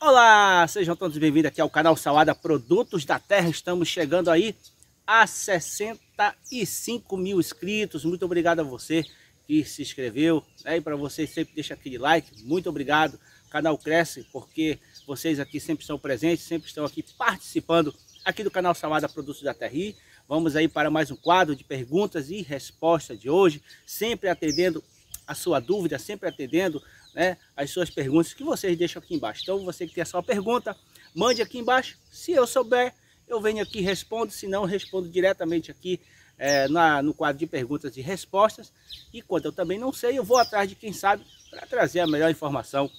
Olá, sejam todos bem-vindos aqui ao canal Salada Produtos da Terra. Estamos chegando aí a 65 mil inscritos. Muito obrigado a você que se inscreveu, né? E para você sempre deixa aquele like, muito obrigado. O canal cresce porque vocês aqui sempre estão presentes, sempre estão aqui participando aqui do canal Salada Produtos da Terra. E vamos aí para mais um quadro de perguntas e respostas de hoje, sempre atendendo a sua dúvida, sempre atendendo, né, as suas perguntas que vocês deixam aqui embaixo. Então você que tem a sua pergunta, mande aqui embaixo. Se eu souber, eu venho aqui e respondo. Se não, respondo diretamente aqui no quadro de perguntas e respostas. E quando eu também não sei, eu vou atrás de quem sabe para trazer a melhor informação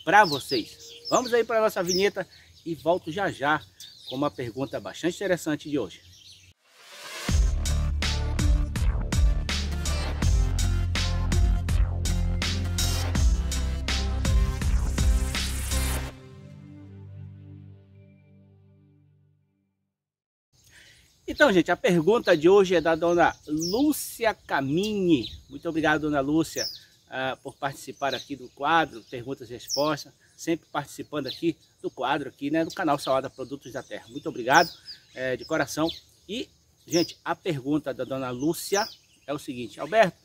para vocês. Vamos aí para a nossa vinheta e volto já já com uma pergunta bastante interessante de hoje. Então, gente, a pergunta de hoje é da dona Lúcia Camini. Muito obrigado, dona Lúcia, por participar aqui do quadro Perguntas e Respostas, sempre participando aqui do quadro, aqui, né, do canal Salada Produtos da Terra. Muito obrigado, de coração. E, gente, a pergunta da dona Lúcia é o seguinte: Alberto,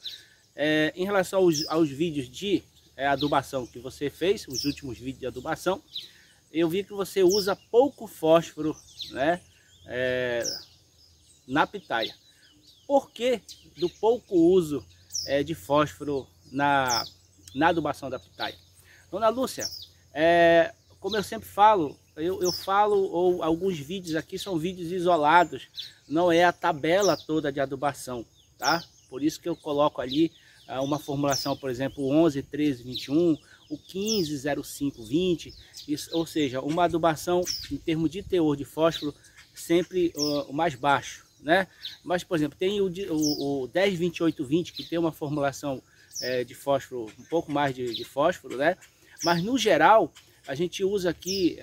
em relação aos vídeos de adubação que você fez, os últimos vídeos de adubação, eu vi que você usa pouco fósforo, né, na pitaia. Por que do pouco uso de fósforo na adubação da pitaia? Dona Lúcia, como eu sempre falo, eu falo, ou alguns vídeos aqui são vídeos isolados, não é a tabela toda de adubação, tá? Por isso que eu coloco ali uma formulação, por exemplo, o 11, 13, 21, o 15, 05, 20, ou seja, uma adubação em termos de teor de fósforo sempre o mais baixo, né? Mas, por exemplo, tem o 10, 28, 20, que tem uma formulação de fósforo, um pouco mais de fósforo, né? Mas, no geral, a gente usa aqui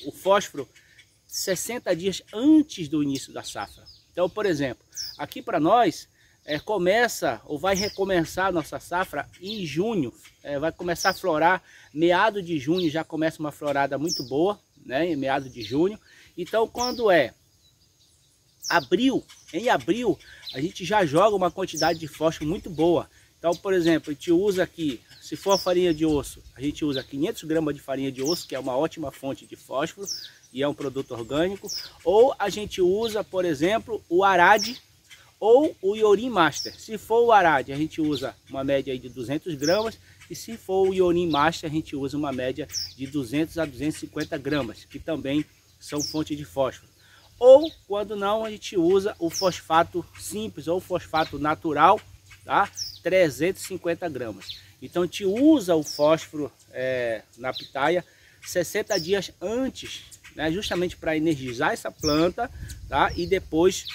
o fósforo 60 dias antes do início da safra. Então, por exemplo, aqui para nós, começa ou vai recomeçar a nossa safra em junho, vai começar a florar, meado de junho já começa uma florada muito boa, né? Em meado de junho. Então, quando em abril, a gente já joga uma quantidade de fósforo muito boa. Então, por exemplo, a gente usa aqui, se for farinha de osso, a gente usa 500 gramas de farinha de osso, que é uma ótima fonte de fósforo e é um produto orgânico. Ou a gente usa, por exemplo, o Arad ou o Iorim Master. Se for o Arad, a gente usa uma média aí de 200 gramas. E se for o Iorim Master, a gente usa uma média de 200 a 250 gramas, que também são fonte de fósforo. Ou, quando não, a gente usa o fosfato simples ou fosfato natural, tá? 350 gramas. Então, a gente usa o fósforo na pitaia 60 dias antes, né? Justamente para energizar essa planta, tá? E depois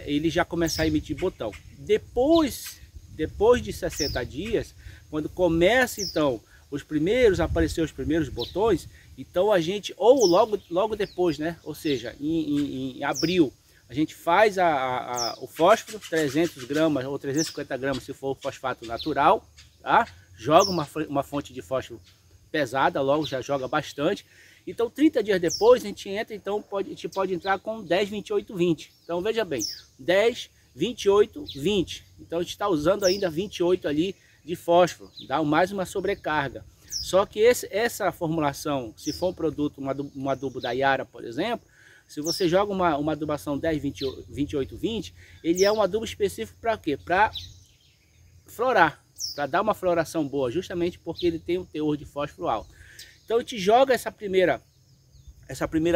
ele já começar a emitir botão. Depois de 60 dias, quando começa, então, aparecer os primeiros botões, então a gente, ou logo depois, né? Ou seja, em abril, a gente faz o fósforo, 300 gramas ou 350 gramas, se for o fosfato natural, tá? Joga uma fonte de fósforo pesada, logo já joga bastante. Então 30 dias depois a gente entra, então a gente pode entrar com 10, 28, 20. Então veja bem, 10, 28, 20. Então a gente está usando ainda 28 ali de fósforo, dá mais uma sobrecarga. Só que essa formulação, se for um produto, um adubo da Yara, por exemplo, se você joga uma adubação 10, 28, 20, ele é um adubo específico para quê? Para florar, para dar uma floração boa, justamente porque ele tem um teor de fósforo alto. Então a gente joga essa primeira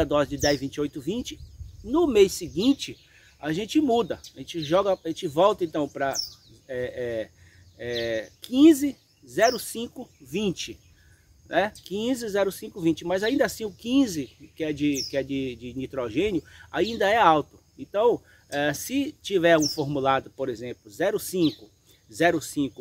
dose de 10, 28, 20, no mês seguinte a gente muda, a gente volta então para 15, 05, 20. Né? 15, 05, 20, mas ainda assim o 15, que é de nitrogênio, ainda é alto. Então, se tiver um formulado, por exemplo, 05,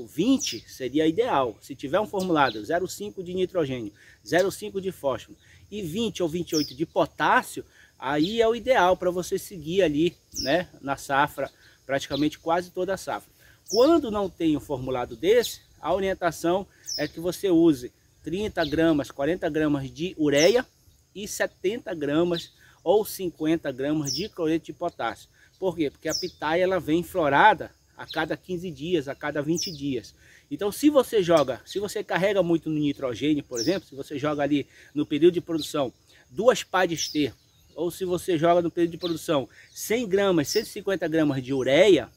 20, seria ideal. Se tiver um formulado 0,5 de nitrogênio, 0,5 de fósforo e 20 ou 28 de potássio, aí é o ideal para você seguir ali, né, na safra, praticamente quase toda a safra. Quando não tem um formulado desse, a orientação é que você use 30 gramas, 40 gramas de ureia e 70 gramas ou 50 gramas de cloreto de potássio. Por quê? Porque a pitaia ela vem florada a cada 15 dias, a cada 20 dias. Então se você carrega muito no nitrogênio, por exemplo, se você joga ali no período de produção 2 pás de esterco, ou se você joga no período de produção 100 gramas, 150 gramas de ureia,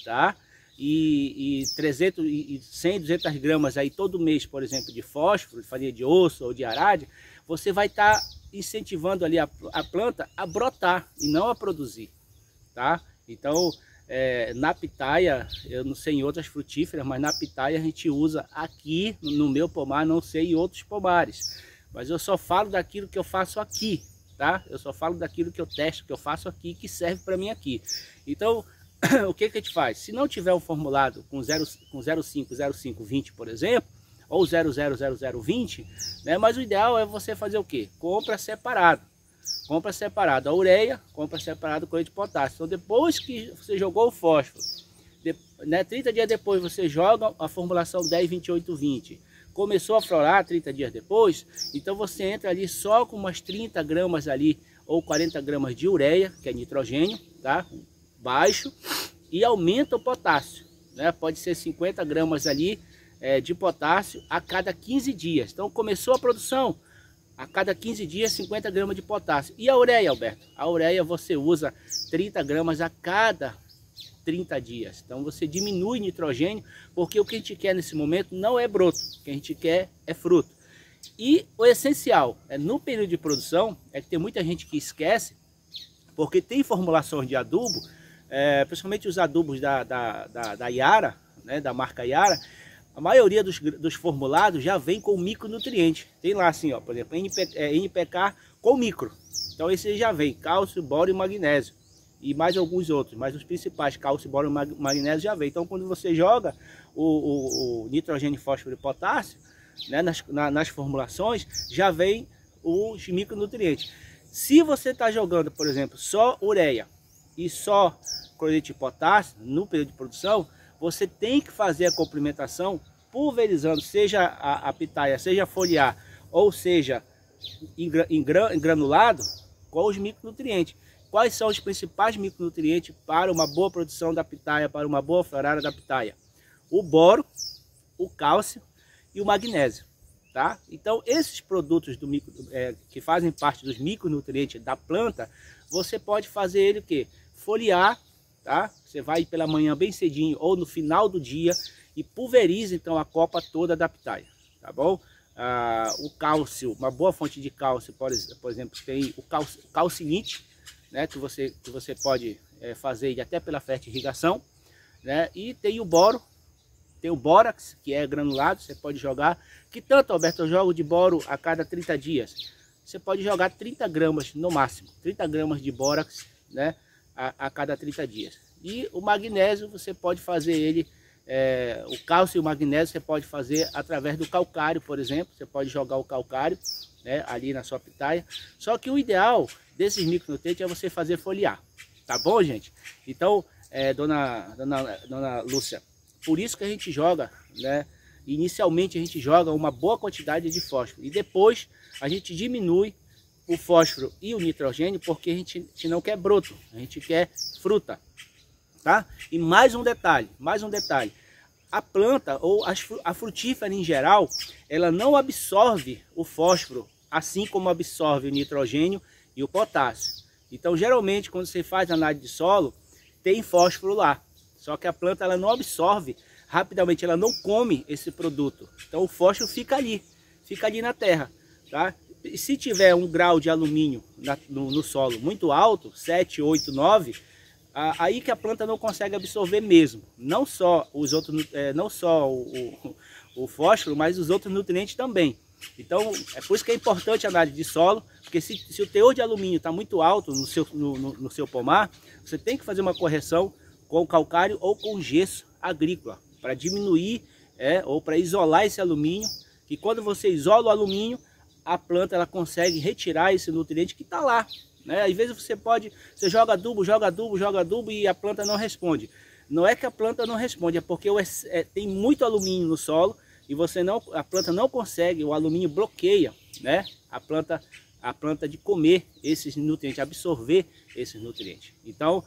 tá? E 100, 200 gramas aí todo mês, por exemplo, de fósforo, de farinha de osso ou de arádia, você vai estar incentivando ali a planta a brotar e não a produzir, tá? Então, na pitaia, eu não sei em outras frutíferas, mas na pitaia a gente usa aqui no meu pomar, não sei em outros pomares. Mas eu só falo daquilo que eu faço aqui, tá? Eu só falo daquilo que eu testo, que eu faço aqui, que serve para mim aqui. Então, o que a gente faz? Se não tiver um formulado com 0,5, 0,520, por exemplo, ou 0,00020, né? Mas o ideal é você fazer o quê? Compra separado. Compra separado a ureia, compra separado o cloreto de potássio. Então depois que você jogou o fósforo, né, 30 dias depois você joga a formulação 10-28-20. Começou a florar 30 dias depois, então você entra ali só com umas 30 gramas ali, ou 40 gramas de ureia, que é nitrogênio, tá? Baixo, e aumenta o potássio, né? Pode ser 50 gramas ali de potássio a cada 15 dias. Então começou a produção, a cada 15 dias 50 gramas de potássio. E a ureia, Alberto? A ureia você usa 30 gramas a cada 30 dias. Então você diminui nitrogênio, porque o que a gente quer nesse momento não é broto, o que a gente quer é fruto. E o essencial no período de produção é que tem muita gente que esquece, porque tem formulações de adubo, principalmente os adubos da Yara, né, da marca Yara. A maioria dos formulados já vem com micronutriente. Tem lá assim, ó, por exemplo, NPK com micro. Então esse já vem cálcio, boro e magnésio. E mais alguns outros, mas os principais, cálcio, boro e magnésio já vem. Então quando você joga o nitrogênio, fósforo e potássio, né, nas formulações, já vem os micronutrientes. Se você está jogando, por exemplo, só ureia e só cloreto de potássio no período de produção, você tem que fazer a complementação pulverizando, seja a pitaia, seja foliar, ou seja em granulado, com os micronutrientes. Quais são os principais micronutrientes para uma boa produção da pitaia, para uma boa florada da pitaia? O boro, o cálcio e o magnésio, tá? Então esses produtos que fazem parte dos micronutrientes da planta, você pode fazer ele o quê? Foliar, tá? Você vai pela manhã bem cedinho ou no final do dia e pulveriza então a copa toda da pitaia, tá bom? O cálcio, uma boa fonte de cálcio, por exemplo, tem o calcinite, né, que você pode fazer ele até pela fertirrigação, né? E tem o boro, tem o bórax, que é granulado, você pode jogar. Que tanto, Alberto, eu jogo de boro a cada 30 dias? Você pode jogar 30 gramas no máximo, 30 gramas de bórax, né, a cada 30 dias. E o magnésio você pode fazer ele, o cálcio e o magnésio você pode fazer através do calcário, por exemplo. Você pode jogar o calcário, né, ali na sua pitaia. Só que o ideal desses micronutrientes é você fazer foliar, tá bom, gente? Então, dona Lúcia, por isso que a gente joga, né? Inicialmente a gente joga uma boa quantidade de fósforo e depois a gente diminui o fósforo e o nitrogênio, porque a gente não quer broto, a gente quer fruta, tá? E mais um detalhe, a planta ou a frutífera em geral, ela não absorve o fósforo assim como absorve o nitrogênio e o potássio. Então geralmente quando você faz análise de solo, tem fósforo lá, só que a planta ela não absorve rapidamente, ela não come esse produto. Então o fósforo fica ali na terra, tá? E se tiver um grau de alumínio no solo muito alto, 7, 8, 9, aí que a planta não consegue absorver mesmo. Não só os outros, não só o fósforo, mas os outros nutrientes também. Então é por isso que é importante a análise de solo, porque se o teor de alumínio está muito alto no seu pomar, você tem que fazer uma correção com calcário ou com gesso agrícola, para diminuir ou para isolar esse alumínio, que quando você isola o alumínio, a planta ela consegue retirar esse nutriente que está lá, né? Às vezes você joga adubo e a planta não responde. Não é que a planta não responde, é porque tem muito alumínio no solo e a planta não consegue, o alumínio bloqueia, né, a planta de comer esses nutrientes, absorver esses nutrientes. Então,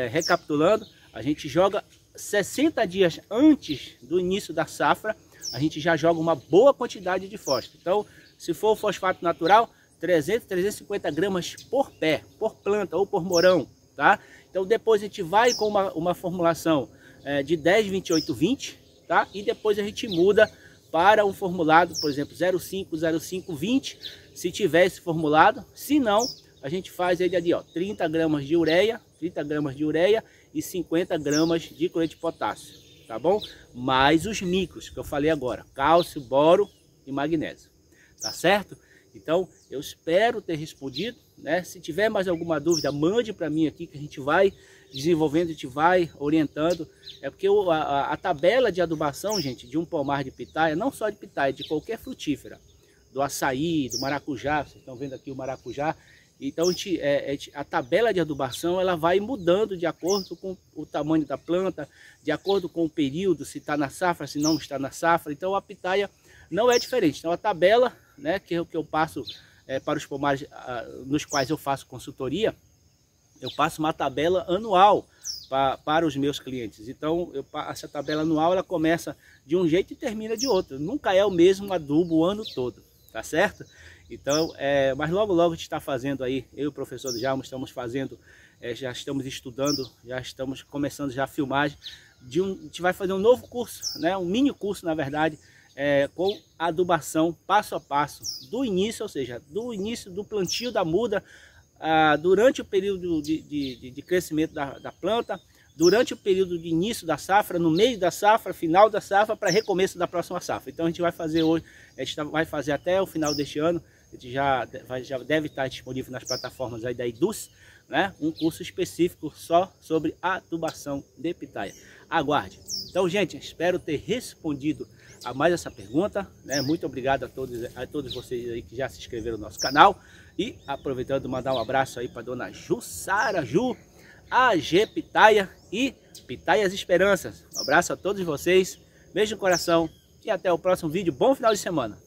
recapitulando, a gente joga 60 dias antes do início da safra, a gente já joga uma boa quantidade de fósforo. Então, se for o fosfato natural, 300, 350 gramas por pé, por planta ou por morão, tá? Então, depois a gente vai com uma formulação de 10, 28, 20, tá? E depois a gente muda para um formulado, por exemplo, 0,5, 0,5, 20, se tiver esse formulado. Se não, a gente faz ele ali, ó, 30 gramas de ureia e 50 gramas de cloreto de potássio, tá bom? Mais os micros que eu falei agora, cálcio, boro e magnésio, tá certo? Então, eu espero ter respondido, né? Se tiver mais alguma dúvida, mande para mim aqui que a gente vai desenvolvendo, a gente vai orientando. É porque a tabela de adubação, gente, de um pomar de pitaia, não só de pitaia, de qualquer frutífera, do açaí, do maracujá, vocês estão vendo aqui o maracujá. Então, a tabela de adubação, ela vai mudando de acordo com o tamanho da planta, de acordo com o período, se está na safra, se não está na safra. Então, a pitaia não é diferente. Então, a tabela, né, que eu passo para os pomares nos quais eu faço consultoria, eu passo uma tabela anual para os meus clientes. Então, essa tabela anual, ela começa de um jeito e termina de outro. Nunca é o mesmo adubo o ano todo, tá certo? Então, mas logo a gente está fazendo aí, eu e o professor Djalma estamos fazendo, já estamos estudando, já estamos começando já a filmagem, a gente vai fazer um novo curso, né, um mini curso na verdade, com adubação passo a passo, do início, ou seja, do início do plantio da muda, durante o período de crescimento da planta, durante o período de início da safra, no meio da safra, final da safra, para recomeço da próxima safra. Então a gente vai fazer hoje, a gente vai fazer até o final deste ano, a gente já deve estar disponível nas plataformas aí da Idus, né? Um curso específico só sobre adubação de pitaia. Aguarde. Então, gente, espero ter respondido a mais essa pergunta, né? Muito obrigado a todos vocês aí que já se inscreveram no nosso canal. E aproveitando, mandar um abraço aí para dona Jussara Ju, AG Pitaia e Pitaias Esperanças. Um abraço a todos vocês, beijo no coração e até o próximo vídeo. Bom final de semana!